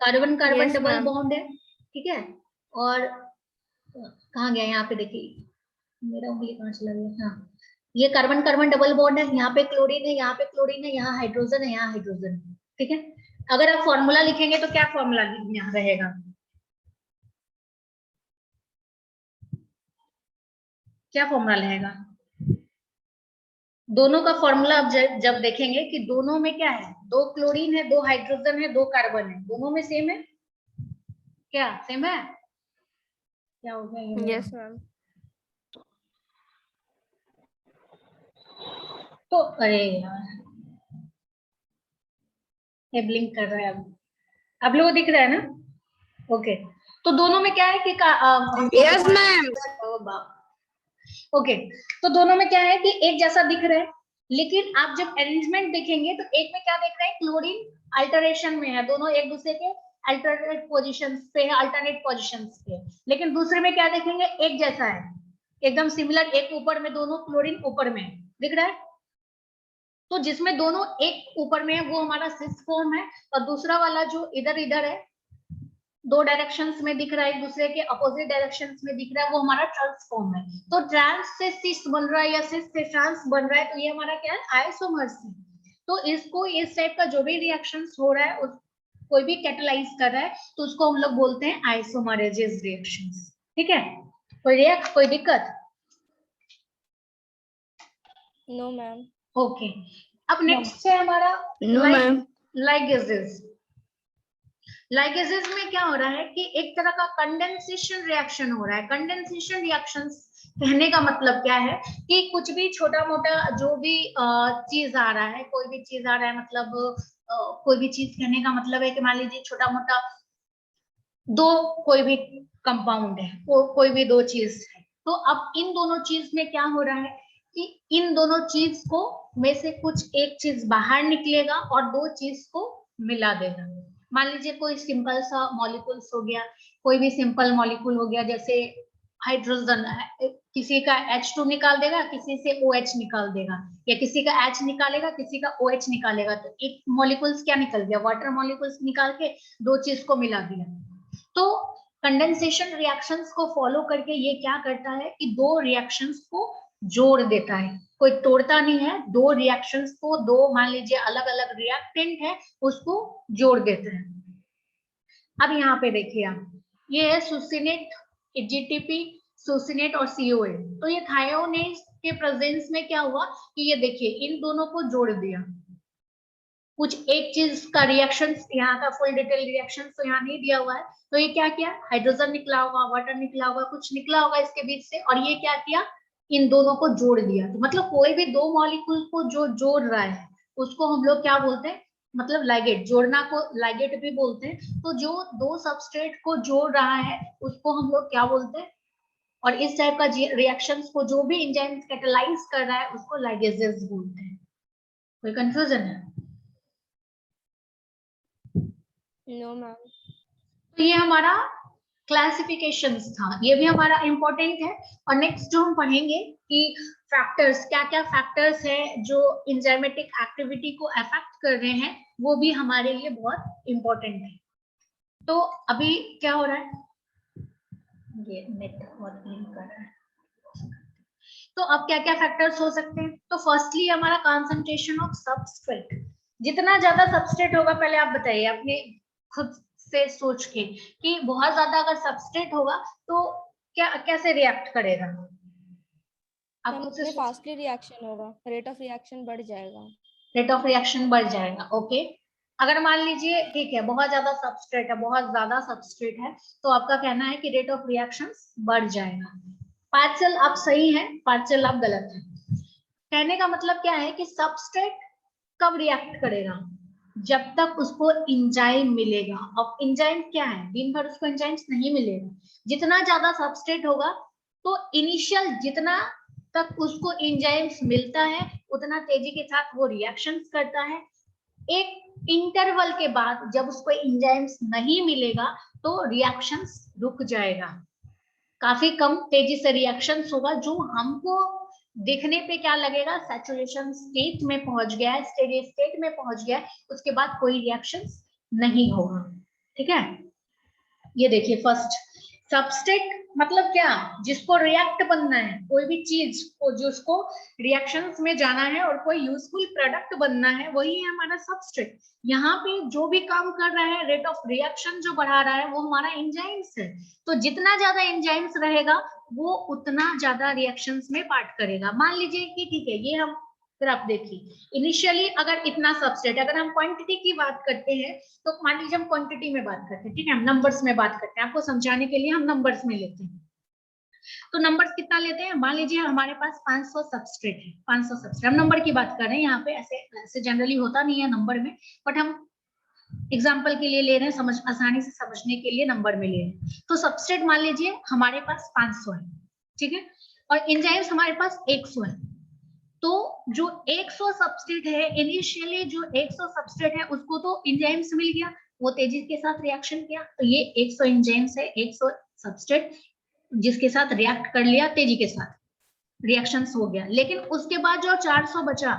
carbon carbon Yes, double ma'am. Bond है, ठीक है, और कहाँ गया, यहाँ पे देखिए मेरा उंगली कहाँ चला गया, हाँ, ये कार्बन कार्बन डबल बॉन्ड है, यहाँ पे क्लोरीन है, यहाँ पे क्लोरीन है, यहाँ हाइड्रोजन है, यहाँ हाइड्रोजन है, ठीक है। अगर आप फॉर्मूला लिखेंगे तो क्या फॉर्मूला यहाँ रहेगा? क्या फॉर्मूला रहेगा? दोनों का फॉर्मूला अब जब देखेंगे कि दोनों में क्या है, 2 क्लोरीन है, 2 हाइड्रोजन है, 2 कार्बन है, दोनों में सेम है, क्या सेम है? क्या हो गया ये मेरा? Yes, ma'am. तो अरे यार ये ब्लिंक कर रहा है, अब लोगों को दिख रहा है ना? ओके, तो दोनों में क्या है कि यस मैम। ओके, तो दोनों में क्या है कि एक जैसा दिख रहा है, लेकिन आप जब अरेंजमेंट देखेंगे तो एक में क्या देख रहे हैं, क्लोरीन अल्टरेशन में है, दोनों एक दूसरे के अल्टरनेट पोजीशंस पे है, अल्टरनेट पोजीशंस पे, लेकिन दूसरे में क्या देखेंगे, एक जैसा है, एकदम सिमिलर, एक ऊपर में, दोनों क्लोरीन ऊपर में दिख रहा है। तो जिसमें दोनों एक ऊपर में है वो हमारा सिस फॉर्म है, और दूसरा वाला जो इधर इधर है, दो डायरेक्शंस में दिख रहा है, एक दूसरे के अपोजिट डायरेक्शंस में दिख रहा है, वो हमारा ट्रांस फॉर्म है। तो ट्रांस से सिस बन रहा है या सिस से ट्रांस बन रहा है, तो ये हमारा क्या है, आइसोमर्स है। तो इसको, इस टाइप का जो भी रिएक्शंस हो रहा है, उस कोई भी कैटालाइज कर रहा है, तो उसको हम लोग बोलते हैं आइसोमरेजेस रिएक्शंस। ठीक है, कोई दिक्कत? No ma'am. ओके, अब नेक्स्ट है हमारा नो मैम। लाइगेजेस। लाइगेजेस में क्या हो रहा है कि एक तरह का कंडेंसेशन रिएक्शन हो रहा है। कंडेंसेशन रिएक्शंस कहने का मतलब क्या है कि कुछ भी छोटा मोटा जो भी चीज आ रहा है, कोई भी चीज आ रहा है, मतलब कोई भी चीज कहने का मतलब है कि मान लीजिए छोटा मोटा दो कोई भी कंपाउंड है, कोई भी दो चीज है, तो अब इन दोनों चीज में क्या हो रहा है कि इन दोनों चीज को में से कुछ एक चीज बाहर निकलेगा और दो चीज को मिला देगा। मान लीजिए कोई सिंपल सा मॉलिक्यूल्स हो गया, कोई भी सिंपल मॉलिक्यूल हो गया, जैसे हाइड्रोजन, किसी का H2 निकाल देगा, किसी से OH निकाल देगा, या किसी का H निकालेगा, किसी का OH निकालेगा, तो एक मॉलिक्यूल्स क्या निकल गया, वाटर मॉलिक्यूल्स निकाल के दो चीज को मिला दिया। तो कंडेंसेशन रिएक्शंस को फॉलो करके ये क्या करता है कि दो रिएक्शंस को जोड़ देता है, कोई तोड़ता नहीं है, दो रिएक्शंस को, दो मान लीजिए अलग अलग रिएक्टेंट है, उसको जोड़ देते हैं। अब यहाँ पे देखिए आप, ये है सुसिनेट, जीटीपी, सुसिनेट और सीओए। तो ये थायोनेज के प्रेजेंस में क्या हुआ कि ये देखिए इन दोनों को जोड़ दिया, कुछ एक चीज का रिएक्शन, यहाँ का फुल डिटेल रिएक्शन तो यहाँ नहीं दिया हुआ है, तो ये क्या किया, हाइड्रोजन निकला होगा, वाटर निकला होगा, कुछ निकला होगा इसके बीच से, और ये क्या किया, इन दोनों को जोड़ दिया। तो मतलब कोई भी दो मॉलिक्यूल को जो जोड़ रहा है उसको हम लोग क्या बोलते हैं, मतलब लाइगेट, जोड़ना को लाइगेट भी बोलते हैं। तो जो दो सबस्ट्रेट को जोड़ रहा है उसको हम लोग क्या बोलते हैं, और इस टाइप का रिएक्शंस को जो भी एंजाइम कैटालाइज कर रहा है उसको लाइगेजेस बोलते हैं। कोई कंफ्यूजन है? No ma'am. तो ये हमारा क्लासिफिकेशंस था, ये भी हमारा इंपॉर्टेंट है। और नेक्स्ट जो हम पढ़ेंगे कि फैक्टर्स, क्या क्या फैक्टर्स है जो एंजाइमेटिक एक्टिविटी को अफेक्ट कर रहे हैं, वो भी हमारे लिए बहुत इंपॉर्टेंट है। तो अभी क्या हो रहा है, ये नेट बहुत लिंक कर रहा है। तो अब क्या क्या फैक्टर्स हो सकते हैं, तो फर्स्टली हमारा कंसंट्रेशन ऑफ सबस्ट्रेट, जितना ज्यादा सबस्ट्रेट होगा, पहले आप बताइए अपने खुद से सोच के कि बहुत ज्यादा अगर सबस्ट्रेट होगा तो क्या कैसे रिएक्ट करेगा, आप मैम खुद से उतने फास्टली रिएक्शन होगा, रेट ऑफ रिएक्शन बढ़ जाएगा। रेट ऑफ रिएक्शन बढ़ जाएगा। ओके, अगर मान लीजिए ठीक है बहुत ज्यादा सबस्ट्रेट है, बहुत ज्यादा सबस्ट्रेट है, तो आपका कहना है कि रेट ऑफ रिएक्शन बढ़ जाएगा। पार्शियल आप सही है, पार्शियल आप गलत है। कहने का मतलब क्या है कि सबस्ट्रेट कब रिएक्ट करेगा, जब तक उसको एंजाइम मिलेगा। अब एंजाइम क्या है, दिन भर उसको एंजाइम्स नहीं मिलेगा। जितना ज्यादा सबस्ट्रेट होगा तो इनिशियल जितना तक उसको एंजाइम्स मिलता है उतना तेजी के साथ वो रिएक्शंस करता है। एक इंटरवल के बाद जब उसको एंजाइम्स नहीं मिलेगा तो रिएक्शंस रुक जाएगा, काफी कम तेजी से रिएक्शंस होगा, जो हमको देखने पे क्या लगेगा, सैचुरेशन स्टेट में पहुंच गया है, स्टेडी स्टेट में पहुंच गया है, उसके बाद कोई रिएक्शंस नहीं होगा। ठीक है, ये देखिए फर्स्ट सबस्ट्रेट मतलब क्या, जिसको रिएक्ट बनना है, कोई भी चीज को जिसको रिएक्शंस में जाना है और कोई यूजफुल प्रोडक्ट बनना है, वही है हमारा सबस्ट्रेट। यहाँ पे जो भी काम कर रहा है, रेट ऑफ रिएक्शन जो बढ़ा रहा है, वो हमारा एंजाइम्स है। तो जितना ज्यादा एंजाइम्स रहेगा वो उतना ज्यादा रिएक्शंस में पार्ट करेगा। मान लीजिए कि ठीक है, ये हम ग्राफ देखिए, इनिशियली अगर इतना सबस्ट्रेट, अगर हम क्वांटिटी की बात करते हैं तो मान लीजिए हम क्वांटिटी में बात करते हैं, ठीक है, हम नंबर्स में बात करते हैं, आपको समझाने के लिए हम नंबर्स में लेते हैं। तो नंबर्स कितना लेते हैं, मान लीजिए हमारे पास 500 सबस्ट्रेट है, 500 सबस्ट्रेट, हम नंबर की बात कर रहे हैं यहाँ पे, ऐसे जनरली होता नहीं है नंबर में, बट हम एग्जाम्पल के लिए ले रहे हैं, समझ आसानी से समझने के लिए नंबर में ले रहे हैं। तो सबस्ट्रेट मान लीजिए हमारे पास 500 है, ठीक है, और एंजाइम्स हमारे पास 100 है। तो जो 100 सबस्ट्रेट है, इनिशियली जो 100 सबस्ट्रेट है उसको तो एंजाइम्स मिल गया, वो तेजी के साथ रिएक्शन किया, तो ये 100 एंजाइम्स है, 100 सबस्ट्रेट जिसके साथ रिएक्ट कर लिया, तेजी के साथ रिएक्शंस हो गया। लेकिन उसके बाद जो 400 बचा,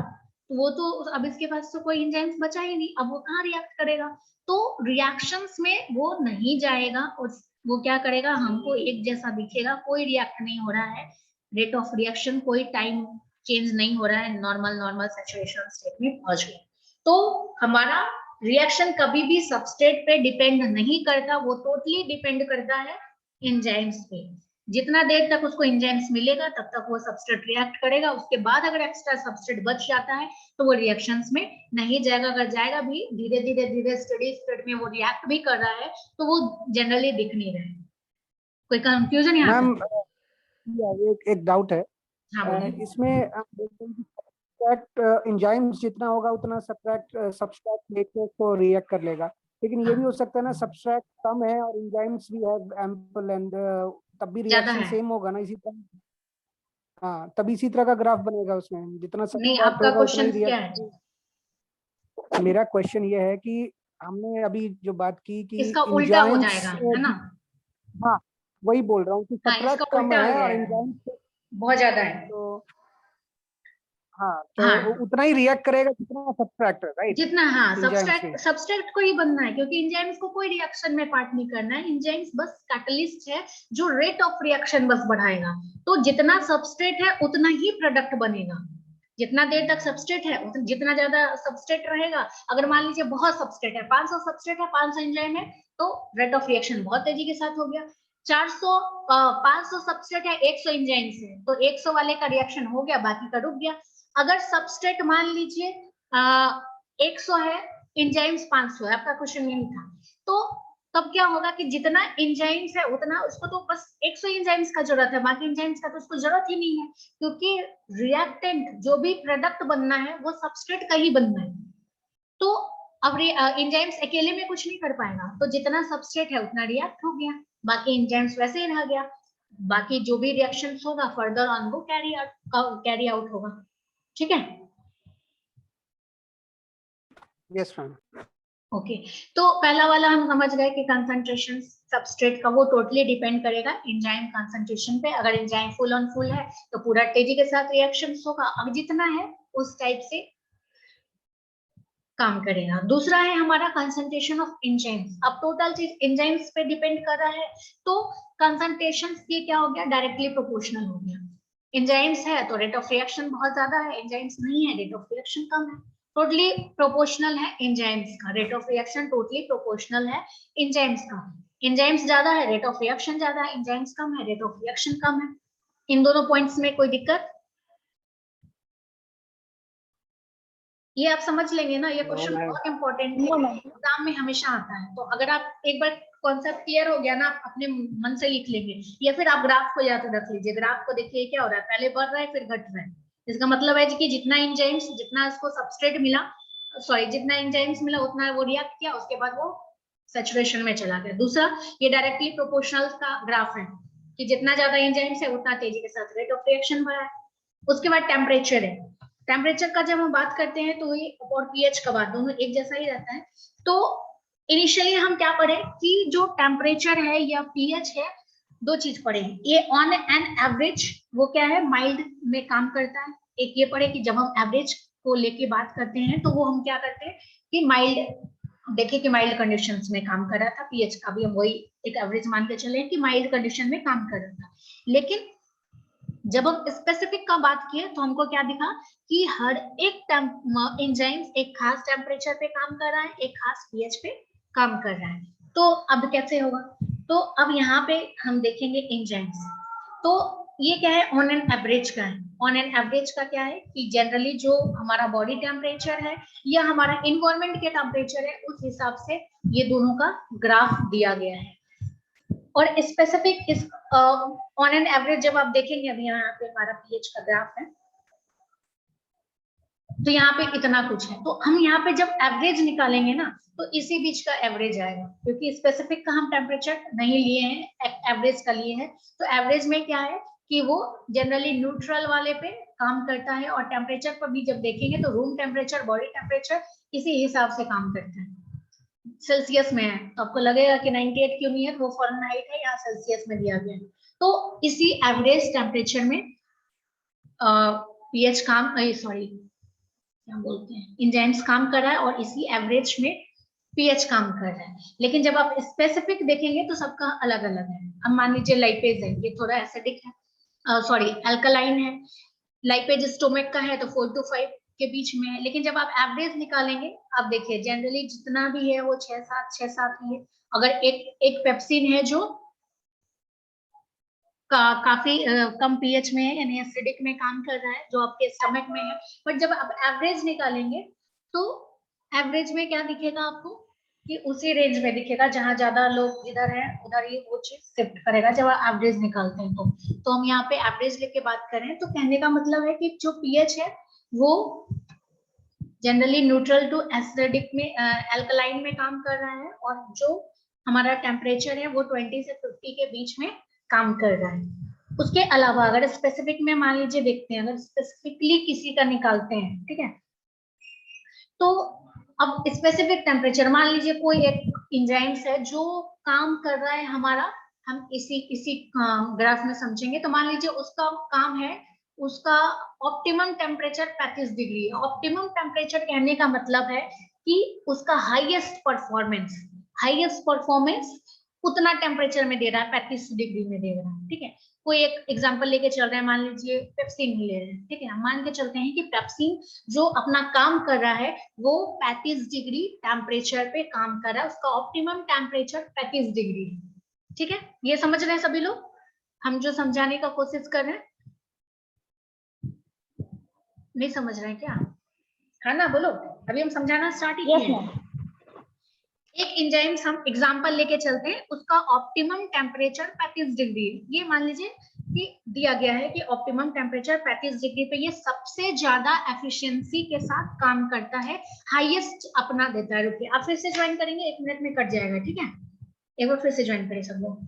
वो तो अब इसके पास तो कोई एंजाइम्स बचा ही नहीं, अब वो कहाँ रिएक्ट करेगा? तो रिएक्शंस में वो नहीं जाएगा, और वो क्या करेगा, हमको एक जैसा दिखेगा, कोई रिएक्ट नहीं हो रहा है, रेट ऑफ रिएक्शन कोई टाइम चेंज नहीं हो रहा है, नॉर्मल सैचुरेशन स्टेट में पहुंच गया। तो हमारा रिएक्शन कभी भी सबस्ट्रेट पे डिपेंड नहीं करता, वो टोटली डिपेंड करता है एंजाइम्स पे। जितना देर तक उसको एंजाइम्स मिलेगा तब तक वो सबस्ट्रेट रिएक्ट करेगा, उसके बाद अगर एक्स्ट्रा सबस्ट्रेट बच जाता है तो वो रिएक्शंस में नहीं जाएगा, अगर जाएगा भी धीरे धीरे स्टडी स्टेट में वो रिएक्ट भी कर रहा है तो वो जनरली दिख नहीं रहा है। कोई कंफ्यूजन यहाँ मैम एक डाउट है। हाँ, इसमें एंजाइम्स जितना होगा उतना सब्सट्रैक्ट लेके तो रिएक्ट कर लेगा, लेकिन ये भी हो सकता है ना सब्सट्रैक्ट कम है और एंजाइम्स भी है एम्पल एंड तब भी रिएक्शन सेम होगा ना, इसी तरह। हाँ, तब इसी तरह का ग्राफ बनेगा उसमें, जितना नहीं, सब्सट्रैक्ट आपका होगा उतना ही क्वेश्चन क्या है? रिएक्ट। मेरा क्वेश्चन ये है कि हमने अभी जो बात की कि इसका उल्टा हो एंजाइम्स, जाएगा, है ना? हाँ वही बोल रहा हूँ कि हाँ, सब्सट्रैक्ट इसका कम उल्टा हो है और जाएगा, एंजाइम्स बहुत ज्यादा है। तो हाँ, तो हाँ, उतना ही रिएक्ट करेगा जितना सब्सट्रैक्ट है, राइट? जितना, हाँ, एंजाइम्स से सब्सट्रैक्ट को ही बनना है, क्योंकि एंजाइम्स को कोई रिएक्शन में पार्ट नहीं करना है, एंजाइम्स बस कैटलिस्ट है जो रेट ऑफ रिएक्शन बस बढ़ाएगा। तो जितना सबस्ट्रेट है उतना ही प्रोडक्ट बनेगा, जितना देर तक सबस्ट्रेट है जितना ज्यादा सबस्ट्रेट रहेगा। अगर मान लीजिए बहुत सबस्ट्रेट है, 500 सबस्ट्रेट है, 500 एंजाइम है, तो रेट ऑफ रिएक्शन बहुत तेजी के साथ हो गया। 500 सबस्ट्रेट है, 100 एंजाइम्स है, तो 100 वाले का रिएक्शन हो गया, बाकी का रुक गया। अगर सबस्ट्रेट मान लीजिए 100 है, एंजाइम्स 500 है, आपका क्वेश्चन यही था, तो तब क्या होगा कि जितना एंजाइम्स है उतना उसको तो बस 100 एंजाइम्स का जरूरत है, बाकी एंजाइम्स का तो उसको जरूरत ही नहीं है, क्योंकि रिएक्टेंट जो भी प्रोडक्ट बनना है वो सबस्ट्रेट का ही बनना है। तो अब एंजाइम्स अकेले में कुछ नहीं कर पाएगा, तो जितना सबस्ट्रेट है उतना रिएक्ट हो गया, बाकी एंजाइम्स वैसे ही रह गया, बाकी जो भी रिएक्शंस होगा फर्दर ऑन वो कैरी आउट होगा। ठीक है? Yes ma'am. ओके, तो पहला वाला हम समझ गए कि कंसंट्रेशन सबस्ट्रेट का वो टोटली डिपेंड करेगा एंजाइम कंसंट्रेशन पे। अगर एंजाइम फुल ऑन फुल है तो पूरा तेजी के साथ रिएक्शंस होगा, अब जितना है उस टाइप से काम करेगा। दूसरा है हमारा कंसंट्रेशन ऑफ एंजाइम्स। अब टोटल चीज एंजाइम्स पे डिपेंड कर रहा है, तो कंसंट्रेशन ये क्या हो गया, डायरेक्टली प्रोपोर्शनल हो गया। एंजाइम्स है तो रेट ऑफ रिएक्शन बहुत ज्यादा है, एंजाइम्स नहीं है रेट ऑफ रिएक्शन कम है, टोटली प्रोपोर्शनल है एंजाइम्स का, rate of reaction totally proportional है एंजाइम्स का। एंजाइम्स ज्यादा है, रेट ऑफ रिएक्शन ज्यादा है, एंजाइम्स कम है, रेट ऑफ रिएक्शन कम है। इन दोनों पॉइंट्स में कोई दिक्कत? ये आप समझ लेंगे ना, ये क्वेश्चन बहुत इंपॉर्टेंट है, एग्जाम में हमेशा आता है। तो अगर आप एक बार कॉन्सेप्ट क्लियर हो गया ना, आप अपने मन से लिख लेंगे, या फिर आप ग्राफ को याद रख लीजिए। ग्राफ को देखिए क्या हो रहा है, पहले बढ़ रहा है फिर घट रहा है, इसका मतलब है कि जितना एंजाइम्स, जितना इसको सबस्ट्रेट मिला, सॉरी जितना एंजाइम्स मिला उतना वो रिएक्ट किया, उसके बाद वो सैचुरेशन में चला गया। दूसरा, ये डायरेक्टली प्रोपोर्शनल का ग्राफ है कि जितना ज्यादा एंजाइम्स है उतना तेजी के साथ रेट ऑफ रिएक्शन बढ़ा है। उसके बाद टेम्परेचर है, टेम्परेचर का जब हम बात करते हैं तो ये और पीएच का बात दोनों एक जैसा ही रहता है। तो इनिशियली हम क्या पढ़े कि जो टेम्परेचर है या पीएच है, दो चीज पढ़े, ये ऑन एन एवरेज वो क्या है, माइल्ड में काम करता है। एक ये पढ़े कि जब हम एवरेज को लेके बात करते हैं तो वो हम क्या करते हैं कि माइल्ड, देखिए कि माइल्ड कंडीशंस में काम कर रहा था, पीएच का भी हम वही एक एवरेज मान के चले कि माइल्ड कंडीशन में काम कर रहा था। लेकिन जब हम स्पेसिफिक का बात किए तो हमको क्या दिखा कि हर एक एंजाइम्स एक खास टेम्परेचर पे काम कर रहा है, एक खास पीएच पे काम कर रहा है। तो अब कैसे होगा, तो अब यहाँ पे हम देखेंगे एंजाइम्स, तो ये क्या है, ऑन एन एवरेज का है। ऑन एन एवरेज का क्या है कि जनरली जो हमारा बॉडी टेम्परेचर है या हमारा इन्वायरमेंट के टेम्परेचर है, उस हिसाब से ये दोनों का ग्राफ दिया गया है। और स्पेसिफिक इस ऑन एन एवरेज जब आप देखेंगे, अभी यहाँ पे हमारा पीएच का ग्राफ है, तो यहाँ पे इतना कुछ है। तो हम यहाँ पे जब एवरेज निकालेंगे ना तो इसी बीच का एवरेज आएगा, क्योंकि स्पेसिफिक का हम टेम्परेचर नहीं लिए हैं, एवरेज का लिए हैं। तो एवरेज में क्या है कि वो जनरली न्यूट्रल वाले पे काम करता है, और टेम्परेचर पर भी जब देखेंगे तो रूम टेम्परेचर, बॉडी टेम्परेचर इसी हिसाब से काम करता है। सेल्सियस में है तो आपको लगेगा कि 98 क्यों नहीं है, वो फ़ारेनहाइट है, यहाँ सेल्सियस में दिया गया है। तो इसी एवरेज टेम्परेचर में पीएच काम, सॉरी क्या बोलते हैं, एंजाइम्स काम कर रहा है, और इसी एवरेज में पीएच काम कर रहा है। लेकिन जब आप स्पेसिफिक देखेंगे तो सबका अलग अलग है। अब मान लीजिए लाइपेज है, ये थोड़ा एसिडिक है, सॉरी अल्कलाइन है। लाइपेज स्टोमक का है तो 4 to 5 के बीच में है। लेकिन जब आप एवरेज निकालेंगे, आप देखिए जनरली जितना भी है वो 6-7 ही है। अगर एक पेप्सिन है जो काफी कम पीएच में है, यानी एसिडिक में काम कर रहा है, जो आपके स्टमक में है। बट जब आप एवरेज निकालेंगे तो एवरेज में क्या दिखेगा आपको कि उसी रेंज में दिखेगा, जहां ज्यादा लोग इधर है उधर ही वो चीज शिफ्ट करेगा जब आप एवरेज निकालते हैं। तो हम यहाँ पे एवरेज लेके बात करें तो कहने का मतलब है कि जो पीएच है वो जनरली न्यूट्रल टू एसिडिक में, अल्कलाइन में काम कर रहा है, और जो हमारा टेम्परेचर है वो 20 से 50 के बीच में काम कर रहा है। उसके अलावा अगर स्पेसिफिक में मान लीजिए देखते हैं, अगर स्पेसिफिकली किसी का निकालते हैं, ठीक है, तो अब स्पेसिफिक टेम्परेचर मान लीजिए कोई एक एंजाइम्स है जो काम कर रहा है हमारा, हम इसी ग्राफ में समझेंगे। तो मान लीजिए उसका काम है, उसका ऑप्टिमम टेम्परेचर 35 डिग्री है। ऑप्टिमम टेम्परेचर कहने का मतलब है कि उसका हाईएस्ट परफॉर्मेंस उतना टेम्परेचर में दे रहा है, 35 डिग्री में दे रहा है, ठीक है। कोई एक एग्जांपल लेके चल रहे हैं, मान लीजिए पेप्सिन ही ले रहे हैं, ठीक है। हम मान के चलते हैं कि पेप्सिन जो अपना काम कर रहा है वो 35 डिग्री टेम्परेचर पे काम कर रहा है, उसका ऑप्टिमम टेम्परेचर 35 डिग्री है, ठीक है। ये समझ रहे हैं सभी लोग, हम जो समझाने का कोशिश कर रहे हैं? नहीं समझ रहे हैं क्या? हाँ ना, बोलो, अभी हम समझाना स्टार्ट ही किए हैं। एक एंजाइम हम एग्जांपल लेके चलते हैं, उसका ऑप्टिमम टेम्परेचर 35 डिग्री है। ये मान लीजिए कि दिया गया है कि ऑप्टिमम टेम्परेचर 35 डिग्री पे ये सबसे ज्यादा एफिशिएंसी के साथ काम करता है, हाईएस्ट अपना देता है। रुकिए, आप फिर से ज्वाइन करेंगे, 1 मिनट में कट जाएगा, ठीक है। एक बार फिर से ज्वाइन करें सब लोग।